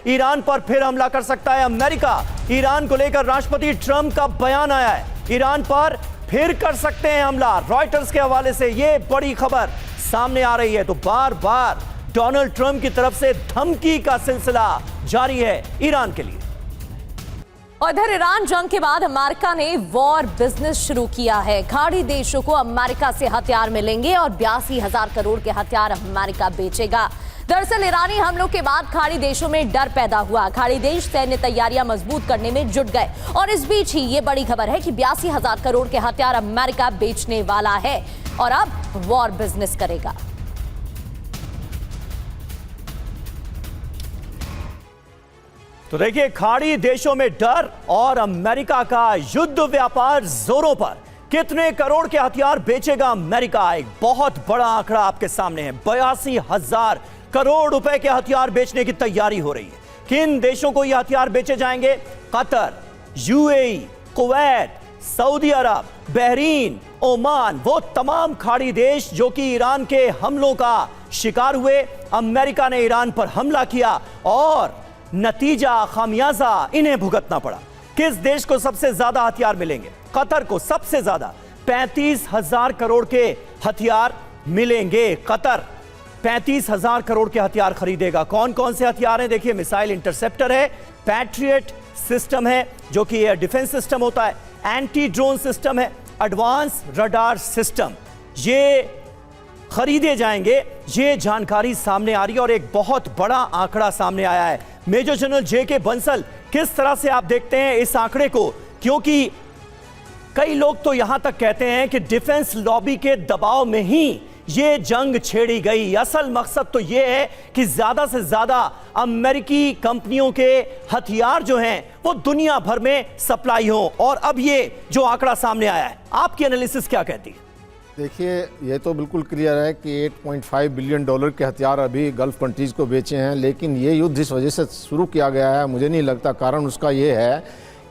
Iran पर फिर हमला कर सकता है अमेरिका। ईरान को लेकर राष्ट्रपति ट्रंप का बयान आया है, ईरान पर फिर कर सकते हैं हमला। रॉयटर्स के हवाले से यह बड़ी खबर सामने आ रही है। तो बार बार डोनाल्ड ट्रंप की तरफ से धमकी का सिलसिला जारी है ईरान के लिए। और इधर ईरान जंग के बाद अमेरिका ने वॉर बिजनेस शुरू किया है। खाड़ी देशों को अमेरिका से हथियार मिलेंगे और 82,000 करोड़ के हथियार अमेरिका बेचेगा। दरअसल ईरानी हमलों के बाद खाड़ी देशों में डर पैदा हुआ। खाड़ी देश सैन्य तैयारियां मजबूत करने में जुट गए और इस बीच ही ये बड़ी खबर है कि 82,000 करोड़ के हथियार अमेरिका बेचने वाला है और अब वॉर बिजनेस करेगा। तो देखिए, खाड़ी देशों में डर और अमेरिका का युद्ध व्यापार जोरों पर। कितने करोड़ के हथियार बेचेगा अमेरिका? एक बहुत बड़ा आंकड़ा आपके सामने है। 82,000 करोड़ रुपए के हथियार बेचने की तैयारी हो रही है। किन देशों को यह हथियार बेचे जाएंगे? कतर, यूएई, कुवैत, सऊदी अरब, बहरीन, ओमान, वो तमाम खाड़ी देश जो कि ईरान के हमलों का शिकार हुए। अमेरिका ने ईरान पर हमला किया और नतीजा खामियाजा इन्हें भुगतना पड़ा। किस देश को सबसे ज्यादा हथियार मिलेंगे? कतर को सबसे ज्यादा 35,000 करोड़ के हथियार मिलेंगे। कतर 35,000 करोड़ के हथियार खरीदेगा। कौन कौन से हथियार हैं? देखिए, मिसाइल इंटरसेप्टर है, पैट्रियट सिस्टम है जो कि एयर डिफेंस सिस्टम होता है, एंटी ड्रोन सिस्टम है, एडवांस रडार सिस्टम, ये खरीदे जाएंगे। ये जानकारी सामने आ रही है और एक बहुत बड़ा आंकड़ा सामने आया है। Major general JK. बंसल, किस तरह से आप देखते हैं इस आंकड़े को? क्योंकि कई लोग तो यहां तक कहते हैं कि डिफेंस लॉबी के दबाव में ही ये जंग छेड़ी गई। असल मकसद तो ये है कि ज्यादा से ज्यादा अमेरिकी कंपनियों के हथियार जो हैं वो दुनिया भर में सप्लाई हो। और अब ये जो आंकड़ा सामने आया है, आपकी एनालिसिस क्या कहती है? देखिए, ये तो बिल्कुल क्लियर है कि 8.5 बिलियन डॉलर के हथियार अभी गल्फ कंट्रीज़ को बेचे हैं। लेकिन ये युद्ध इस वजह से शुरू किया गया है, मुझे नहीं लगता कारण उसका ये है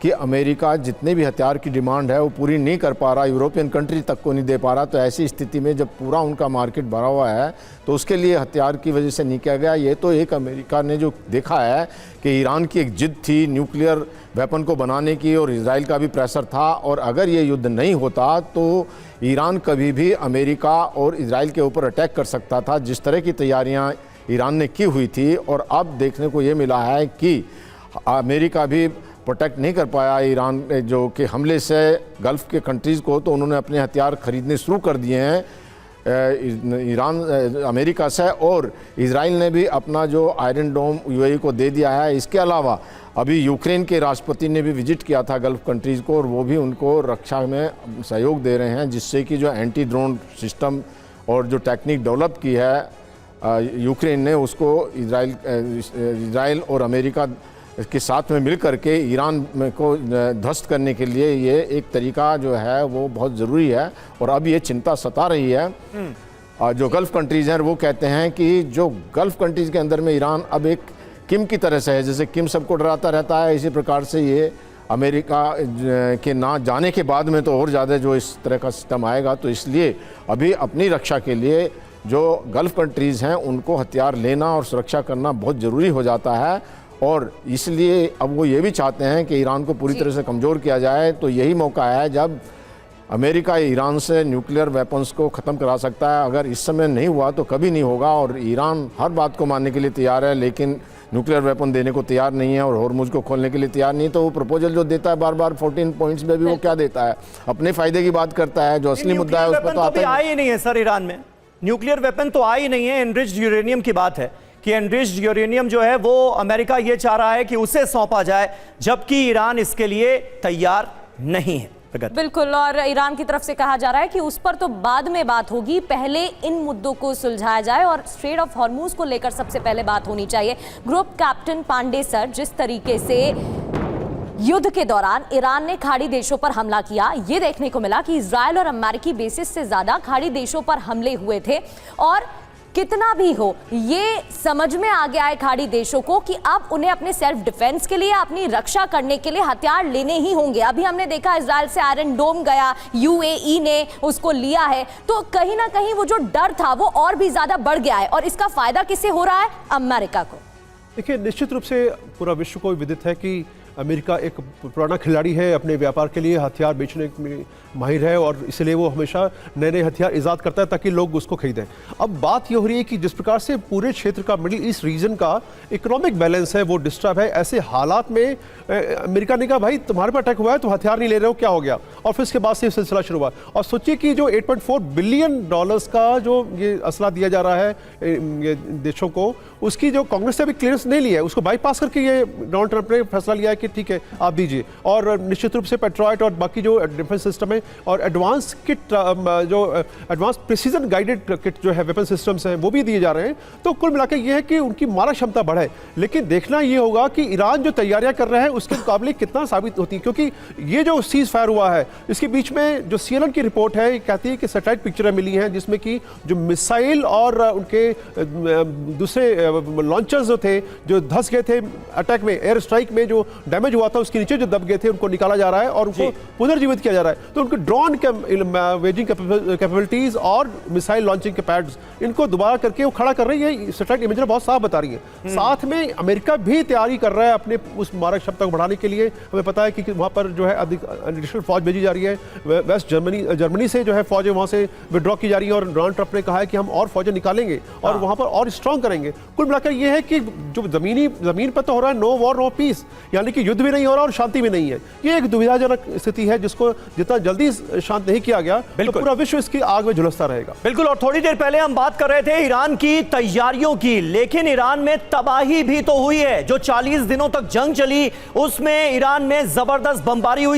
कि अमेरिका जितने भी हथियार की डिमांड है वो पूरी नहीं कर पा रहा, यूरोपियन कंट्री तक को नहीं दे पा रहा। तो ऐसी स्थिति में जब पूरा उनका मार्केट भरा हुआ है तो उसके लिए हथियार की वजह से नहीं किया गया। ये तो एक अमेरिका ने जो देखा है कि ईरान की एक जिद थी न्यूक्लियर वेपन को बनाने की और इजराइल का भी प्रेशर था, और अगर ये युद्ध नहीं होता तो ईरान कभी भी अमेरिका और इजराइल के ऊपर अटैक कर सकता था, जिस तरह की तैयारियाँ ईरान ने की हुई थी। और अब देखने को ये मिला है कि अमेरिका भी प्रोटेक्ट नहीं कर पाया ईरान जो कि हमले से गल्फ़ के कंट्रीज़ को, तो उन्होंने अपने हथियार खरीदने शुरू कर दिए हैं ईरान अमेरिका से। और इजराइल ने भी अपना जो आयरन डोम यूएई को दे दिया है। इसके अलावा अभी यूक्रेन के राष्ट्रपति ने भी विजिट किया था गल्फ़ कंट्रीज़ को और वो भी उनको रक्षा में सहयोग दे रहे हैं, जिससे कि जो एंटी ड्रोन सिस्टम और जो टेक्निक डेवलप की है यूक्रेन ने, उसको इजराइल और अमेरिका के साथ में मिल करके ईरान को ध्वस्त करने के लिए ये एक तरीका जो है वो बहुत ज़रूरी है। और अब ये चिंता सता रही है जो गल्फ़ कंट्रीज़ हैं। वो कहते हैं कि जो गल्फ़ कंट्रीज़ के अंदर में ईरान अब एक किम की तरह से है, जैसे किम सबको डराता रहता है, इसी प्रकार से ये अमेरिका के ना जाने के बाद में तो और ज़्यादा जो इस तरह का सिस्टम आएगा। तो इसलिए अभी अपनी रक्षा के लिए जो गल्फ़ कंट्रीज़ हैं उनको हथियार लेना और सुरक्षा करना बहुत ज़रूरी हो जाता है। और इसलिए अब वो ये भी चाहते हैं कि ईरान को पूरी तरह से कमज़ोर किया जाए। तो यही मौका है जब अमेरिका ईरान से न्यूक्लियर वेपन्स को ख़त्म करा सकता है। अगर इस समय नहीं हुआ तो कभी नहीं होगा। और ईरान हर बात को मानने के लिए तैयार है, लेकिन न्यूक्लियर वेपन देने को तैयार नहीं है और हॉर्मुज़ को खोलने के लिए तैयार नहीं। तो वो प्रपोजल जो देता है बार बार 14 पॉइंट्स में भी वो क्या देता है? अपने फ़ायदे की बात करता है। जो असली मुद्दा है उस पर तो आता ही नहीं है सर। ईरान में न्यूक्लियर वेपन तो आ ही नहीं है। एनरिच्ड यूरेनियम की बात है कि एनरिच्ड यूरेनियम जो है वो अमेरिका ये चाह रहा है कि उसे सौंपा जाए, जबकि ईरान इसके लिए तैयार नहीं है। बिल्कुल, और ईरान की तरफ से कहा जा रहा है कि उस पर तो बाद में बात होगी, पहले इन मुद्दों को सुलझाया जाए और स्ट्रेट ऑफ हॉर्मुज को लेकर सबसे पहले बात होनी चाहिए। ग्रुप कैप्टन पांडे सर, जिस तरीके से युद्ध के दौरान ईरान ने खाड़ी देशों पर हमला किया, ये देखने को मिला कि इजराइल और अमेरिकी बेसिस से ज्यादा खाड़ी देशों पर हमले हुए थे। और कितना भी हो, ये समझ में आ गया है खाड़ी देशों को कि अब उन्हें अपने सेल्फ डिफेंस के लिए, अपनी रक्षा करने के लिए हथियार लेने ही होंगे। अभी हमने देखा इजराइल से आयरन डोम गया, यूएई ने उसको लिया है, तो कहीं ना कहीं वो जो डर था वो और भी ज्यादा बढ़ गया है। और इसका फायदा किसे हो रहा है? अमेरिका को। देखिए, निश्चित रूप से पूरा विश्व को विदित है कि अमेरिका एक पुराना खिलाड़ी है, अपने व्यापार के लिए हथियार बेचने में माहिर है और इसलिए वो हमेशा नए नए हथियार ईजाद करता है ताकि लोग उसको खरीदें। अब बात ये हो रही है कि जिस प्रकार से पूरे क्षेत्र का, मिडिल ईस्ट रीजन का इकोनॉमिक बैलेंस है वो डिस्टर्ब है। ऐसे हालात में अमेरिका ने कहा भाई तुम्हारे पर अटैक हुआ है, तुम हथियार नहीं ले रहे हो, क्या हो गया? और फिर इसके बाद से सिलसिला शुरू हुआ। और सोचिए कि जो 8.4 बिलियन डॉलर्स का जो ये असला दिया जा रहा है ये देशों को, उसकी जो कांग्रेस ने अभी क्लियरेंस नहीं लिया है, उसको बाईपास करके ये डोनाल्ड ट्रंप ने फैसला लिया है कि ठीक है आप दीजिए। और निश्चित रूप से पेट्रॉयट और बाकी जो डिफेंस सिस्टम है और एडवांस किट, जो एडवांस प्रिसीजन गाइडेड किट जो है वेपन सिस्टम्स हैं वो भी दिए जा रहे हैं। तो कुल मिलाकर ये है कि उनकी मारक क्षमता बढ़े, लेकिन देखना ये होगा कि ईरान जो तैयारियां कर रहा है उसके मुकाबले कितना साबित होती है। क्योंकि ये जो सीज फायर हुआ है इसके बीच में जो CNN की रिपोर्ट है कहती है कि सैटेलाइट पिक्चरें मिली हैं जिसमें कि जो मिसाइल और उनके दूसरे लॉन्चर्स जो थे जो धंस गए थे अटैक में, एयर स्ट्राइक में जो डैमेज हुआ था उसके नीचे जो दब गए थे उनको निकाला जा रहा है और उनको पुनर्जीवित किया जा रहा है। तो उनको ड्रोन वेजिंग कैपेबिलिटीज और मिसाइल लॉन्चिंग के पैड्स इनको दोबारा करके वो खड़ा कर रही है। सैटेलाइट इमेज बहुत साफ बता रही है। साथ में अमेरिका भी तैयारी कर रहा है अपने उस मारक क्षमता को बढ़ाने के लिए। हमें पता है कि वहाँ पर जो है एडिशनल फौज भेजी जा रही है। वेस्ट जर्मनी से जो है फौजें वहाँ से विड्रॉ की जा रही है और डोनाल्ड ट्रंप ने कहा है कि हम और फौजें निकालेंगे और वहाँ पर और स्ट्रॉन्ग करेंगे। कुल मिलाकर ये है कि जो जमीन पर तो हो रहा है नो वॉर नो पीस, यानी कि युद्ध भी नहीं हो रहा और शांति भी नहीं है। ये एक दुविधाजनक स्थिति है जिसको जितना जल्दी शांत नहीं किया गया तो पूरा विश्व इसकी आग में झुलसता रहेगा। बिल्कुल। और थोड़ी देर पहले हम बात कर रहे थे ईरान की तैयारियों की, लेकिन ईरान में तबाही भी तो हुई है। जो 40 दिनों तक जंग चली उसमें ईरान में जबरदस्त बमबारी हुई।